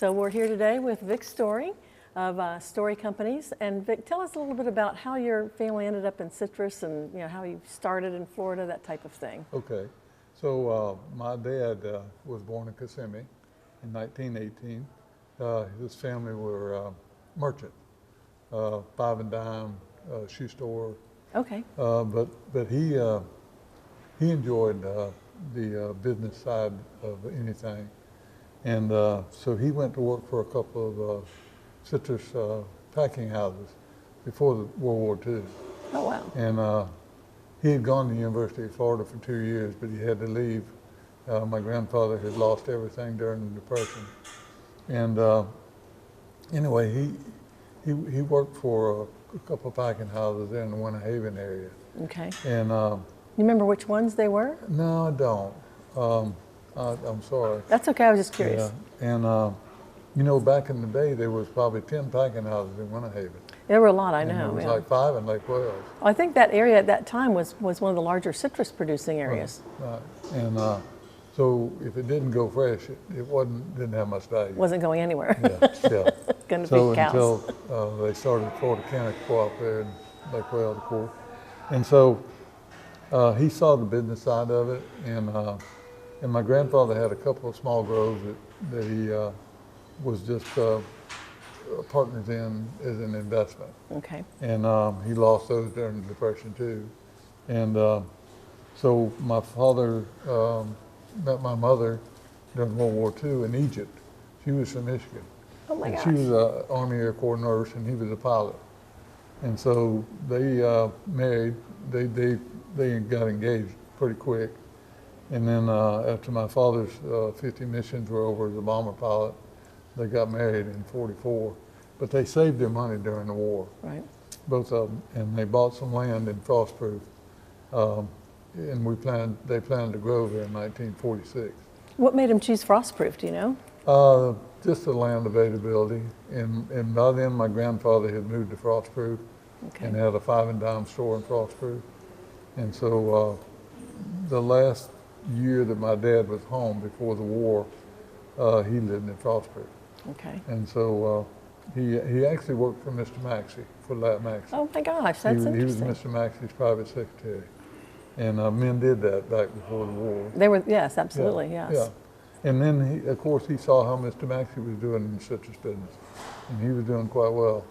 So we're here today with Vic Story of Story Companies. And Vic, tell us a little bit about how your family ended up in citrus and how you started in Florida, that type of thing. Okay. So my dad was born in Kissimmee in 1918. His family were merchant, five and dime shoe store. Okay. But he enjoyed the business side of anything. And so he went to work for a couple of citrus packing houses before the World War II. Oh, wow. And he had gone to the University of Florida for 2 years, but he had to leave. My grandfather had lost everything during the Depression. And anyway, he worked for a couple of packing houses there in the Winter Haven area. Okay. And You remember which ones they were? no, I don't. I'm sorry. That's okay, I was just curious. Yeah. And back in the day, there was probably 10 packing houses in Winter Haven. There were a lot, I And know. there was Yeah. like 5 in Lake Wales. I think that area at that time was one of the larger citrus producing areas. Right. And so if it didn't go fresh, it didn't have much value. Wasn't going anywhere. Yeah. Going to So be cows. until they started Florida Canning Co-op there in Lake Wales, of course. And so he saw the business side of it, and my grandfather had a couple of small groves that he was just partners in as an investment. Okay. And he lost those during the Depression too. And so my father met my mother during World War II in Egypt. She was from Michigan. Oh my gosh. She was an Army Air Corps nurse, and he was a pilot. And so they married. They got engaged pretty quick. And then after my father's 50 missions were over as a bomber pilot, they got married in '44. But they saved their money during the war, Right. both of them, and they bought some land in Frostproof. And they planted a grove there in 1946. What made them choose frostproof, do you know? Just the land availability. And by then my grandfather had moved to Frostproof Okay. and had a 5 and dime store in Frostproof. And so the last year that my dad was home before the war, he lived in Frostproof. Okay. And so he actually worked for Mr. Maxey, for Lat Maxey. Oh my gosh, that's He was interesting. Mr. Maxey's private secretary. And men did that back before the war. They were, yes, absolutely, yes. Yeah. And then, of course, he saw how Mr. Maxey was doing in the citrus business. And he was doing quite well.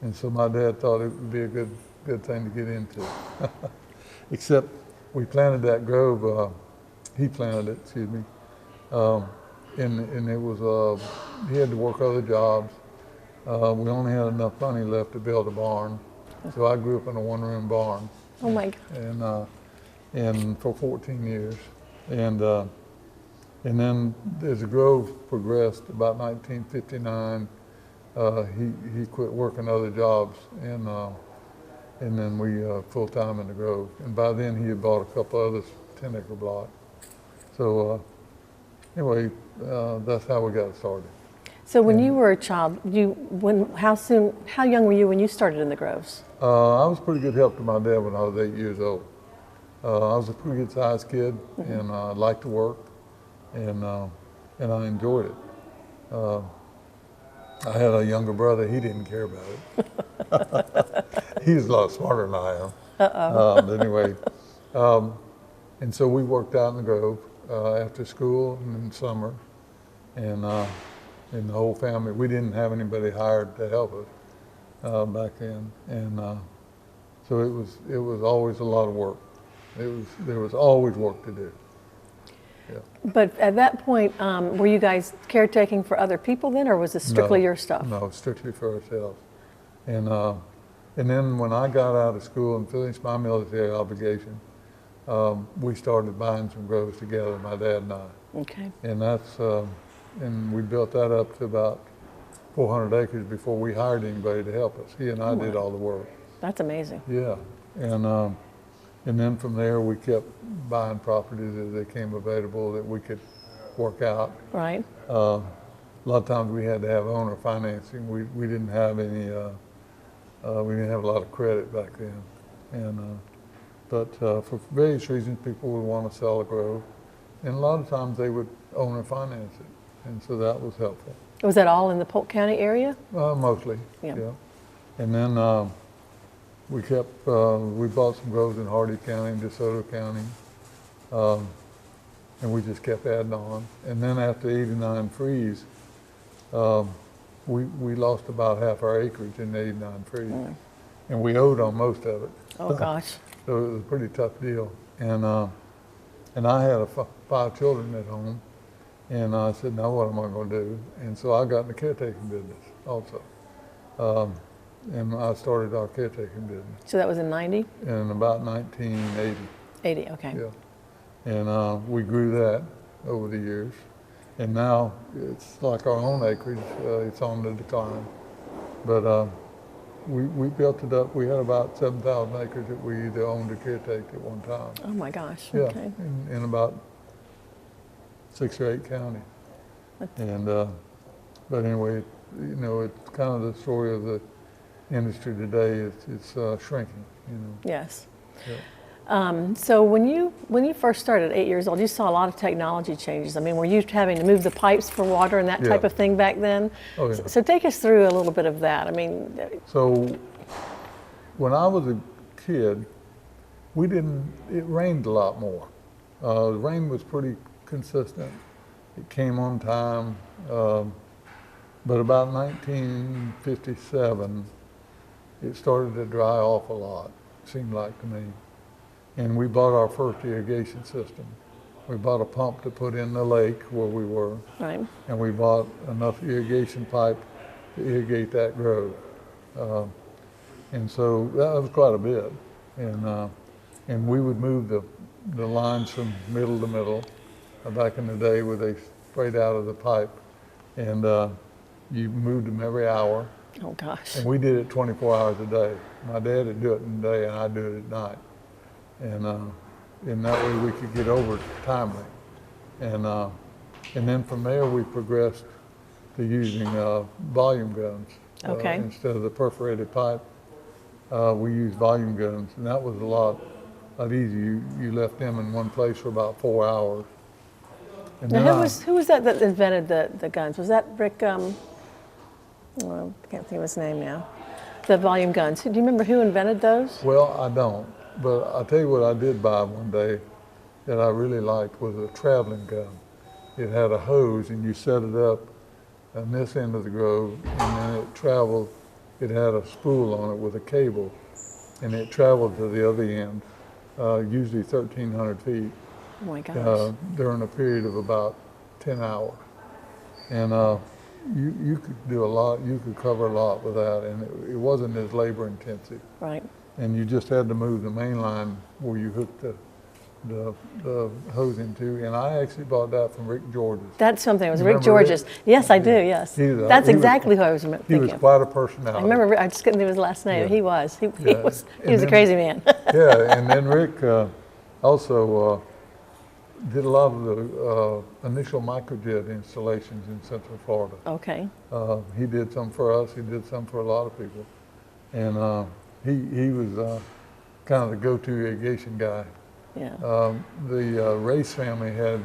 And so my dad thought it would be a good thing to get into. Except we planted that grove, he planted it, excuse me. And it was, he had to work other jobs. We only had enough money left to build a barn. So I grew up in a one-room barn. Oh my God. And for 14 years. And then as the grove progressed, about 1959, he quit working other jobs, and then we full-time in the grove. And by then he had bought a couple other 10-acre blocks. So anyway, that's how we got started. So when you were a child, how young were you when you started in the groves? I was pretty good help to my dad when I was 8 years old. I was a pretty good sized kid, and I liked to work, and I enjoyed it. I had a younger brother. He didn't care about it. He was a lot smarter than I am. But anyway, and so we worked out in the grove after school and in summer, and the whole family. We didn't have anybody hired to help us back then, and so it was always a lot of work. There was always work to do. Yeah. But at that point, were you guys caretaking for other people then, or was this strictly your stuff? No, strictly for ourselves. And then when I got out of school and finished my military obligation, we started buying some groves together, my dad and I. Okay. And and we built that up to about 400 acres before we hired anybody to help us. He and I did all the work. That's amazing. Yeah, and then from there we kept buying properties as they came available that we could work out. Right. A lot of times we had to have owner financing. We didn't have any. We didn't have a lot of credit back then, but for various reasons, people would want to sell a grove, and a lot of times they would owner finance it. and so that was helpful. Was that all in the Polk County area? Mostly, Yeah. yeah. And then we bought some groves in Hardy County, DeSoto County, and we just kept adding on. And then after the '89 freeze, we lost about half our acreage in the '89 freeze, and we owed on most of it. Oh gosh. So it was a pretty tough deal. And I had 5 children at home, and I said, now what am I going to do? And so I got in the caretaking business also. And I started our caretaking business. So that was in 90? In about 1980. 80, okay. Yeah. And we grew that over the years. And now it's like our own acreage. It's on the decline. But we built it up. We had about 7,000 acres that we either owned or caretaked at one time. Oh my gosh, Yeah, okay. in about 6 or 8 counties. And but anyway, you know, it's kind of the story of the industry today. It's shrinking. You know. Yes. Yeah. So when you first started at 8 years old, you saw a lot of technology changes. I mean, were you having to move the pipes for water and that type Yeah. of thing back then? Oh, yeah. So take us through a little bit of that. I mean, So when I was a kid, it rained a lot more. The rain was pretty consistent. It came on time. But about 1957, it started to dry off a lot, seemed like to me. And we bought our first irrigation system. We bought a pump to put in the lake where we were, right. and we bought enough irrigation pipe to irrigate that grove. And so that was quite a bit. And we would move the lines from middle to middle back in the day where they sprayed out of the pipe. And you moved them every hour. Oh gosh. And we did it 24 hours a day. My dad would do it in the day and I'd do it at night. And in that way we could get over it timely. And then from there we progressed to using volume guns. Okay. Instead of the perforated pipe, we used volume guns, and that was a lot easier. You left them in one place for about 4 hours. And Now, then who was that invented the guns? Was that Rick? Well, I can't think of his name now. The volume guns. Do you remember who invented those? Well, I don't, but I'll tell you what I did buy one day that I really liked was a traveling gun. It had a hose, and you set it up on this end of the grove, and then it traveled. It had a spool on it with a cable, and it traveled to the other end, usually 1,300 feet. Oh my gosh. During a period of about 10 hours. And you could do a lot, you could cover a lot with that, and it wasn't as labor intensive. Right. And you just had to move the main line where you hooked the hose into, and I actually bought that from Rick George's. That's something. It was You Rick remember Rick? George's. Yes, I do. Yes. That's exactly who I was He thinking was of. quite a personality. I remember. I just couldn't think of his last name. Yeah. He was. He Yeah. was. He And was a then- crazy man. Yeah, and then Rick also did a lot of the initial microjet installations in Central Florida. Okay. He did some for us. He did some for a lot of people, and he was kind of the go-to irrigation guy. Yeah. The Race family had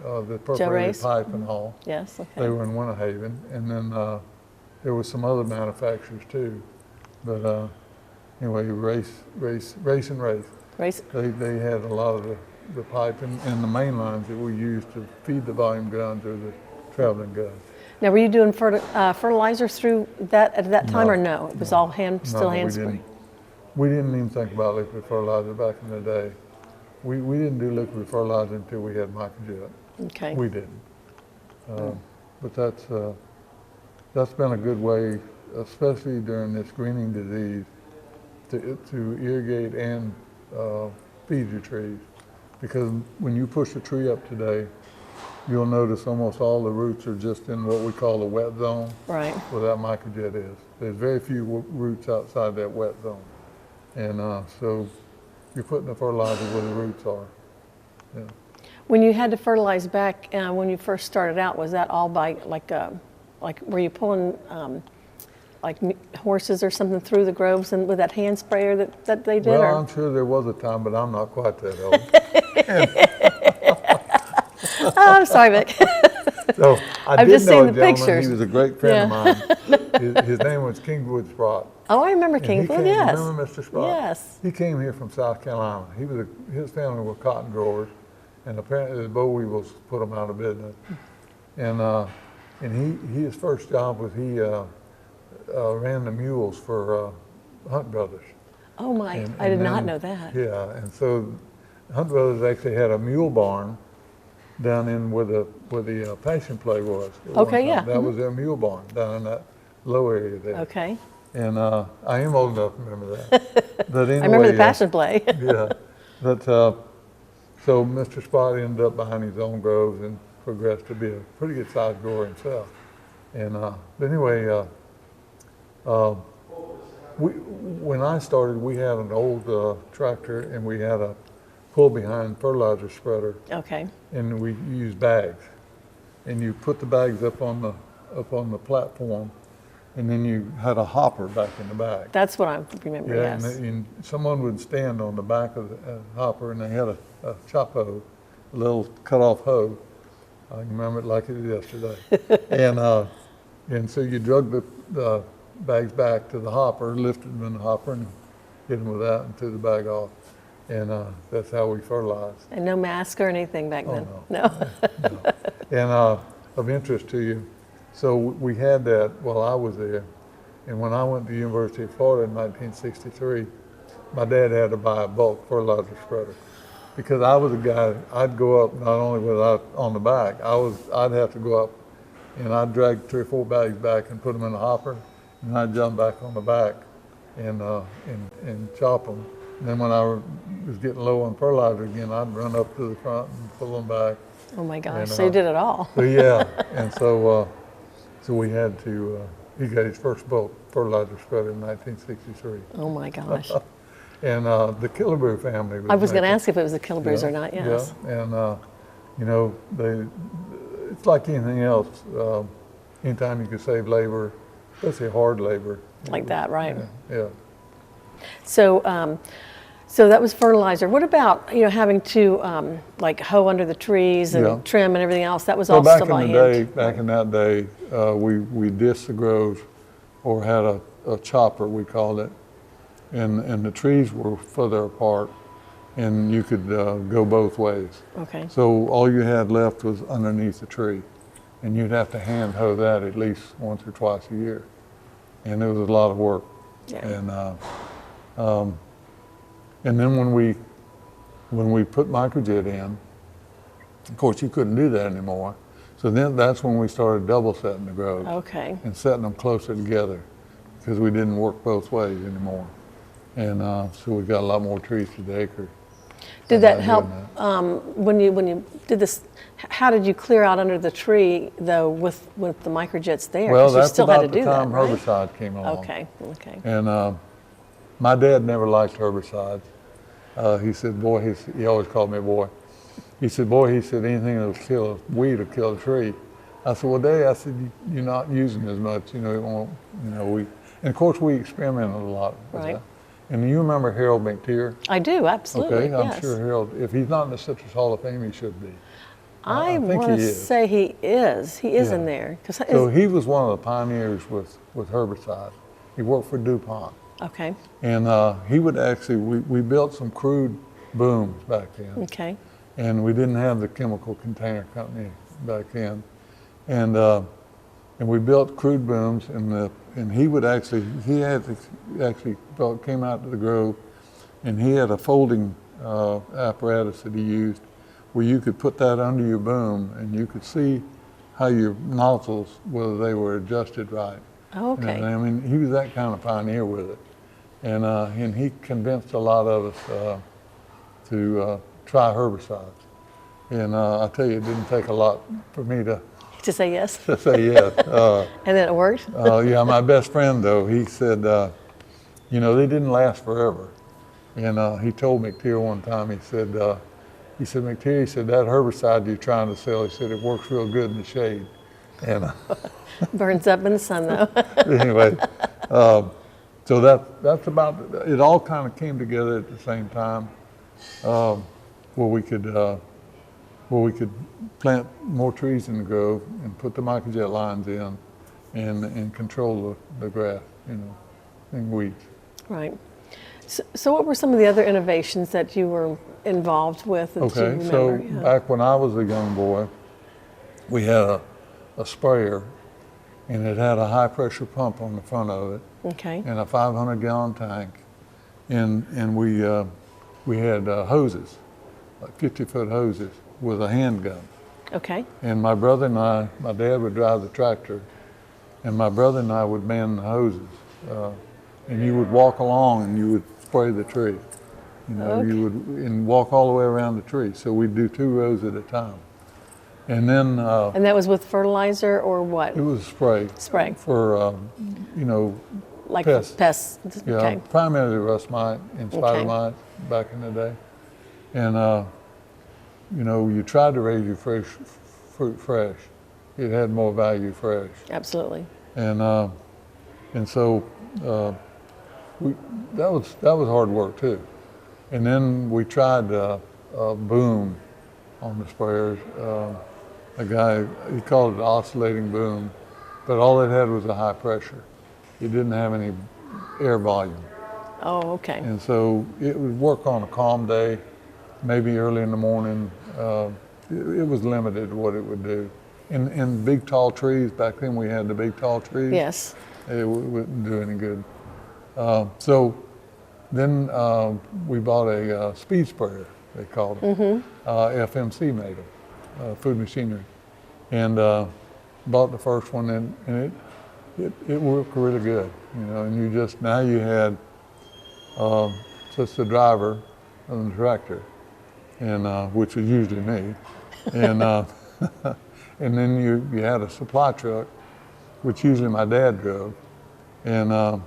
the perforated Race? pipe and all. Yes. Okay. They were in Winter Haven, and then there was some other manufacturers too. But anyway, Race. Race. They had a lot of the pipe and the main lines that we used to feed the volume guns or the traveling guns. Now, were you doing fertilizer through that at that time, No. or no? It was all still hand we spray. didn't. We didn't even think about liquid fertilizer back in the day. We didn't do liquid fertilizer until we had microjet. Okay. We didn't. But that's been a good way, especially during this greening disease, to irrigate and feed your trees. Because when you push a tree up today, you'll notice almost all the roots are just in what we call the wet zone, Right. where that microjet is. There's very few roots outside that wet zone. And so you're putting the fertilizer where the roots are. Yeah. When you had to fertilize back when you first started out, was that all by like were you pulling horses or something through the groves and with that hand sprayer that they did? Well, or? I'm sure there was a time, but I'm not quite that old. Oh, I'm sorry, Vic. So I I've did just know seen a the gentleman. pictures. He was a great friend Yeah. of mine. His name was Kingwood Sprott. Oh, I remember And he Kingwood, came, yes. remember Mr. Sprott? Yes. He came here from South Carolina. His family were cotton growers, and apparently the boll weevils put them out of business. And his first job was he ran the mules for Hunt Brothers. Oh my, And- I did and not then- know that. Yeah, and so Hunt Brothers actually had a mule barn down in where the Passion Play was. at one Okay, time. yeah, That was their mule barn down in that low area there. Okay. And I am old enough to remember that. But anyway, I remember the Passion Play. yeah, but so Mr. Spot ended up buying his own groves and progressed to be a pretty good sized grower himself. And but anyway, when I started, we had an old tractor and we had a pull behind fertilizer spreader, Okay. and we used bags. And you put the bags up on the platform, and then you had a hopper back in the bag. That's what I remember, Yeah, yes. and someone would stand on the back of the hopper, and they had a chop hoe, a little cut-off hoe. I can remember it like it was yesterday. And so you drug the bags back to the hopper, lifted them in the hopper, and hit them with that and threw the bag off. And that's how we fertilized. And no mask or anything back Oh, then? no. No. And of interest to you, so we had that while I was there. And when I went to the University of Florida in 1963, my dad had to buy a bulk fertilizer spreader. Because I was a guy, I'd go up, not only was I on the back, I'd have to go up and I'd drag 3 or 4 bags back and put them in the hopper, and I'd jump back on the back and chop them. And then when I was getting low on fertilizer again, I'd run up to the front and pull them back. Oh my gosh, And, so you did it all. So yeah, and so we had to, he got his first bulk fertilizer spreader in 1963. Oh my gosh. And the Killebrew family I was going to making- ask if it was the Killebrews yeah, or not, yes. Yeah, and you know, it's like anything else. Anytime you can save labor, especially hard labor. Like that, right. Yeah. So, so that was fertilizer. What about, having to like hoe under the trees and Yeah. trim and everything else? That was So all back still by in the hand? day, back in that day, we disced the groves, or had a chopper, we called it, and the trees were further apart, and you could go both ways. Okay. So all you had left was underneath the tree, and you'd have to hand hoe that at least once or twice a year, and it was a lot of work. Yeah. And then when we put microjet in, of course you couldn't do that anymore. So then that's when we started double setting the groves Okay. and setting them closer together, because we didn't work both ways anymore. And so we got a lot more trees to the acre. Did by that help doing when you did this? How did you clear out under the tree though with the microjets there? Well, 'Cause you that's still had about to the do time that, right? herbicide came along. Okay. Okay. And my dad never liked herbicides. He said, boy, he always called me boy. He said, boy, he said, anything that'll kill a weed will kill a tree. I said, well, Dad, I said, you're not using as much, it won't, and of course we experimented a lot with Right. that. And you remember Harold McTeer? I do, absolutely. Okay, I'm yes. sure Harold, if he's not in the Citrus Hall of Fame, he should be. I I think want he to is. say he is. He is Yeah. in there. So he was one of the pioneers with herbicides. He worked for DuPont. Okay. And he would actually, we built some crude booms back then. Okay. And we didn't have the chemical container company back then. And we built crude booms, and he came out to the grove, and he had a folding apparatus that he used where you could put that under your boom and you could see how your nozzles, whether they were adjusted right. Oh, okay. And I mean, he was that kind of pioneer with it. And he convinced a lot of us to try herbicides. And I tell you, it didn't take a lot for me to say yes. to say yes. And then it worked? Yeah, my best friend though, he said, they didn't last forever. And he told McTeer one time, he said, McTeer, he said, that herbicide you're trying to sell, he said, it works real good in the shade. And Burns up in the sun though. anyway, so that's about, it all kind of came together at the same time, where we could where we could plant more trees in the grove and put the microjet lines in and control the grass, and weeds. Right. So what were some of the other innovations that you were involved with that you remember? So Yeah. back when I was a young boy, we had a sprayer, and it had a high pressure pump on the front of it, Okay. and a 500-gallon tank, and we had hoses, like 50-foot hoses with a handgun. Okay. And my brother and I, my dad would drive the tractor, and my brother and I would man the hoses. And you would walk along and you would spray the tree. Okay. You would and walk all the way around the tree. So we'd do 2 rows at a time. And then And that was with fertilizer or what? it was spray Spray. for, Like pests. pests. Yeah, Okay. primarily rust mite and spider mite back in the day. And you tried to raise your fruit fresh. It had more value fresh. Absolutely. And so that was hard work too. And then we tried a boom on the sprayers. A guy, he called it oscillating boom, but all it had was a high pressure. It didn't have any air volume. Oh, okay. And so it would work on a calm day, maybe early in the morning. It was limited what it would do. In big tall trees, back then we had the big tall trees. Yes. It wouldn't do any good. So then we bought a speed sprayer, they called it. Mm-hmm. FMC made them, food machinery. And bought the first one, and it worked really good. And now you had just the driver of the tractor, and which was usually me. And and then you had a supply truck, which usually my dad drove, and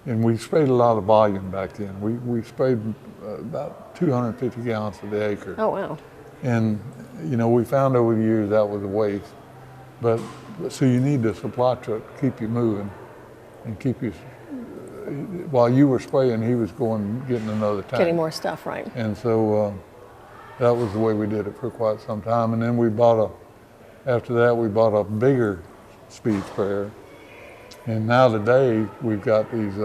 we sprayed a lot of volume back then. We sprayed about 250 gallons to the acre. Oh, wow. And we found over the years that was a waste, but so you need the supply truck to keep you moving, and keep you. While you were spraying, he was getting another tank. Getting more stuff, right? And so that was the way we did it for quite some time. And then after that, we bought a bigger speed sprayer. And now today, we've got these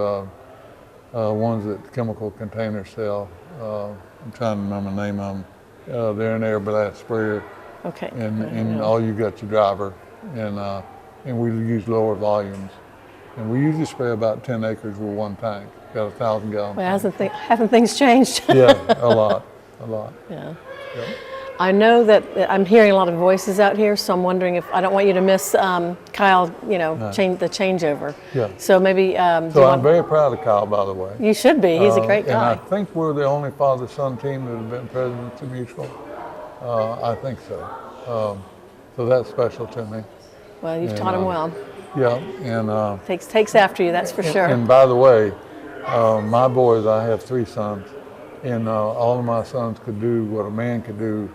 ones that chemical containers sell. I'm trying to remember the name of them. They're an air blast sprayer. Okay. And all you got your driver. And we use lower volumes. And we usually spray about 10 acres with one tank. Got a 1,000-gallon Well, haven't things changed? Yeah, a lot. Yeah. Yep. I know that I'm hearing a lot of voices out here, so I'm wondering if I don't want you to miss Kyle. The changeover. Yeah. So maybe. So I'm very proud of Kyle, by the way. You should be. He's a great guy. And I think we're the only father-son team that have been presidents of Mutual. I think so. So that's special to me. Well, you've taught him well. Yeah, and Takes after you, that's for sure. And by the way, my boys, I have 3 sons, and all of my sons could do what a man could do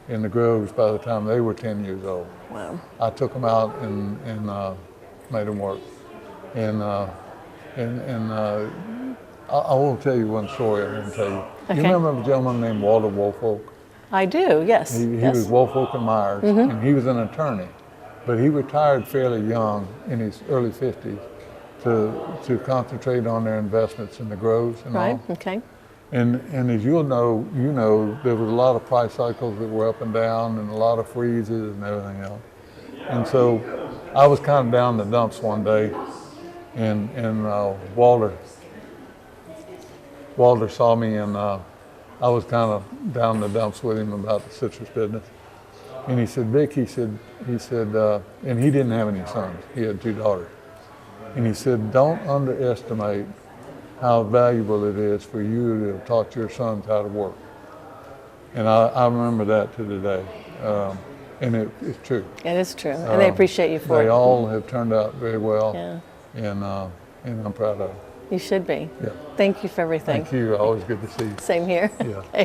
in the groves by the time they were 10 years old. Wow. I took them out and made them work. And I will tell you one story I didn't tell you. Okay. You remember a gentleman named Walter Woolfolk? I do, yes. He yes. was Woolfolk and Myers, Mm-hmm. and he was an attorney. But he retired fairly young, in his early 50s, to concentrate on their investments in the groves and Right, all. okay. And as you'll know, there was a lot of price cycles that were up and down, and a lot of freezes and everything else. And so I was kind of down in the dumps one day, and Walter saw me, and I was kind of down in the dumps with him about the citrus business. And he said, Vic, he said, and he didn't have any sons. He had 2 daughters. And he said, don't underestimate how valuable it is for you to have taught your sons how to work. And I remember that to today. And it's true. It is true. And they appreciate you for it. They all have turned out very well. Yeah. And I'm proud of them. You should be. Yeah. Thank you for everything. Thank you. Always good to see you. Same here. Yeah. Okay.